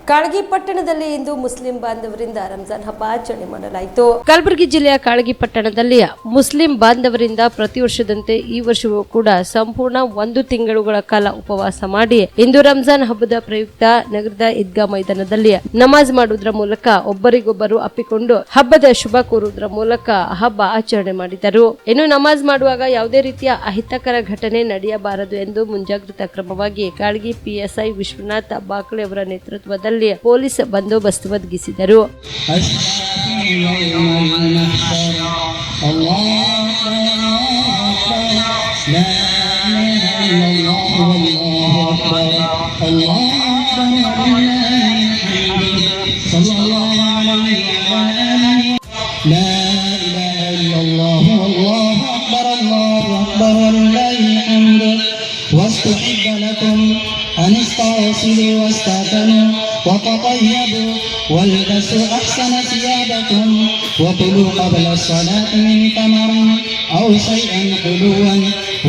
ಕಾಳಗಿ ಪಟ್ಟಣದಲ್ಲಿ ಇಂದು ಮುಸ್ಲಿಂ ಬಾಂಧವರಿಂದ ರಂಜಾನ್ ಹಬ್ಬ ಆಚರಣೆ ಮಾಡಲಾಯಿತು. ಕಲಬುರಗಿ ಜಿಲ್ಲೆಯ ಕಾಳಗಿ ಪಟ್ಟಣದಲ್ಲಿ ಮುಸ್ಲಿಂ ಬಾಂಧವರಿಂದ ಪ್ರತಿ ವರ್ಷದಂತೆ ಈ ವರ್ಷವೂ ಕೂಡ ಸಂಪೂರ್ಣ 1 ತಿಂಗಳುಗಳ ಕಾಲ ಉಪವಾಸ ಮಾಡಿ ಇಂದು ರಂಜಾನ್ ಹಬ್ಬದ ಪ್ರಯುಕ್ತ ನಗರದ ಈದ್ಗಾ ಮೈದಾನದಲ್ಲಿ ನಮಾಜ್ ಮಾಡುವುದರ ಮೂಲಕ ಒಬ್ಬರಿಗೊಬ್ಬರು ಅಪ್ಪಿಕೊಂಡು ಹಬ್ಬದ ಶುಭ ಕೋರುವುದರ ಮೂಲಕ ಹಬ್ಬ ಆಚರಣೆ ಮಾಡಿದರು. ಇನ್ನು ನಮಾಜ್ ಮಾಡುವಾಗ ಯಾವುದೇ ರೀತಿಯ ಅಹಿತಕರ ಘಟನೆ ನಡೆಯಬಾರದು ಎಂದು ಮುಂಜಾಗ್ರತಾ ಕ್ರಮವಾಗಿ ಕಾಳಗಿ ಪಿಎಸ್ಐ ವಿಶ್ವನಾಥ್ ಬಾಕಳೆ ಅವರ ನೇತೃತ್ವದಲ್ಲಿ ಪೊಲೀಸ್ ಬಂದೋಬಸ್ತ್ ಒದಗಿಸಿದರು. واستحب لكم أن استغسلوا واستغفروا وتطيبوا والبسوا أحسن ثيابكم وكلوا قبل الصلاة من تمر أو شيئا حلوا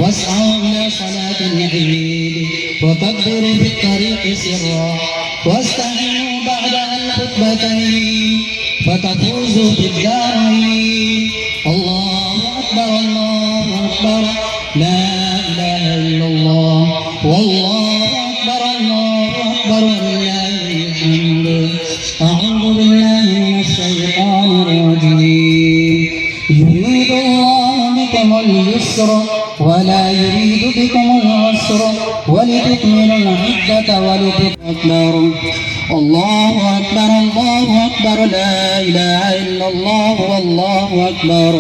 واسعوا إلى صلاة العيد وكبروا في الطريق سرا واستعينوا بعد الخطبتين فتفوزوا في الدارين. الله أكبر الله أكبر لا إله إلا الله والله أكبر الله أكبر ولله الحمد. أعوذ بالله من الشيطان الرجيم. يريد الله بكم اليسر ولا يريد بكم العسر ولتكملوا العدة ولتكبروا. الله أكبر الله أكبر لا إله إلا الله والله أكبر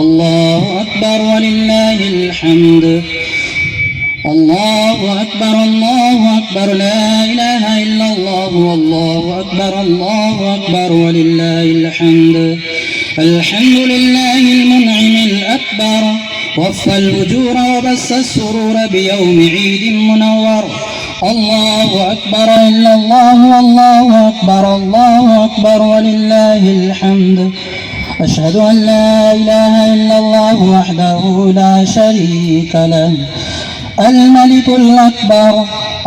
الله أكبر ولله الحمد. الله أكبر الله أكبر لا إله إلا الله والله أكبر الله أكبر ولله الحمد. الحمد لله المنعم الأكبر وفى الوجور وبث السرور بيوم عيد منور. الله أكبر إلا الله والله أكبر الله أكبر ولله الحمد. أشهد أن لا إله إلا الله وحده لا شريك له الملك الأكبر.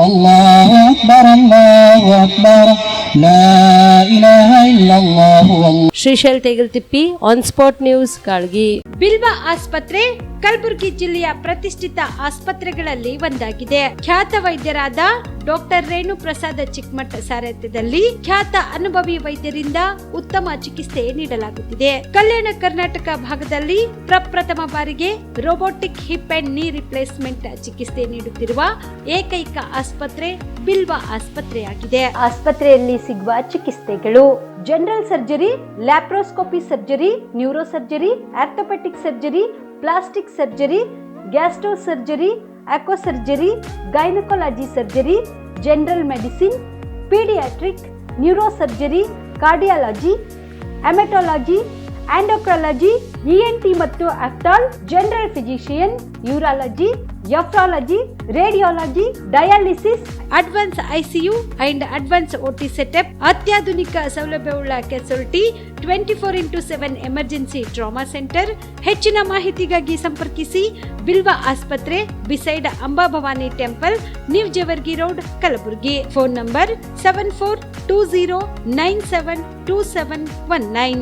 الله أكبر الله أكبر لا إله إلا الله والله. Srishail Tegaltippi on spot news Kalagi. Bilva ಆಸ್ಪತ್ರೆ ಕಲಬುರಗಿ ಜಿಲ್ಲೆಯ ಪ್ರತಿಷ್ಠಿತ ಆಸ್ಪತ್ರೆಗಳಲ್ಲಿ ಒಂದಾಗಿದೆ. ಖ್ಯಾತ ವೈದ್ಯರಾದ ಡಾಕ್ಟರ್ ರೇಣು ಪ್ರಸಾದ್ ಚಿಕ್ಕಮಠ ಸಾರಥ್ಯದಲ್ಲಿ ಖ್ಯಾತ ಅನುಭವಿ ವೈದ್ಯರಿಂದ ಉತ್ತಮ ಚಿಕಿತ್ಸೆ ನೀಡಲಾಗುತ್ತಿದೆ. ಕಲ್ಯಾಣ ಕರ್ನಾಟಕ ಭಾಗದಲ್ಲಿ ಪ್ರಪ್ರಥಮ ಬಾರಿಗೆ robotic hip and knee replacement ಚಿಕಿತ್ಸೆ ನೀಡುತ್ತಿರುವ ಏಕೈಕ ಆಸ್ಪತ್ರೆ ಬಿಲ್ವಾ ಆಸ್ಪತ್ರೆಯಾಗಿದೆ. ಆಸ್ಪತ್ರೆಯಲ್ಲಿ ಸಿಗುವ ಚಿಕಿತ್ಸೆಗಳು: general surgery, laparoscopy surgery, neuro surgery, orthopaedic surgery, plastic surgery, gastro surgery, aqua surgery, gynaecology surgery, general medicine, paediatric, neuro surgery, cardiology, haematology, endocrinology, ENT ಮತ್ತು ophthal, general physician, urology, nephrology, radiology, dialysis, advance ICU and advance OT setup, ಅತ್ಯಾಧುನಿಕ ಸೌಲಭ್ಯವುಳ್ಳ casualty, 24x7 emergency trauma centre. ಹೆಚ್ಚಿನ ಮಾಹಿತಿಗಾಗಿ ಸಂಪರ್ಕಿಸಿ ಬಿಲ್ವಾ ಆಸ್ಪತ್ರೆ, beside Amba Bhavani temple, new Jewargi road, Kalaburagi. Phone number 7420972719.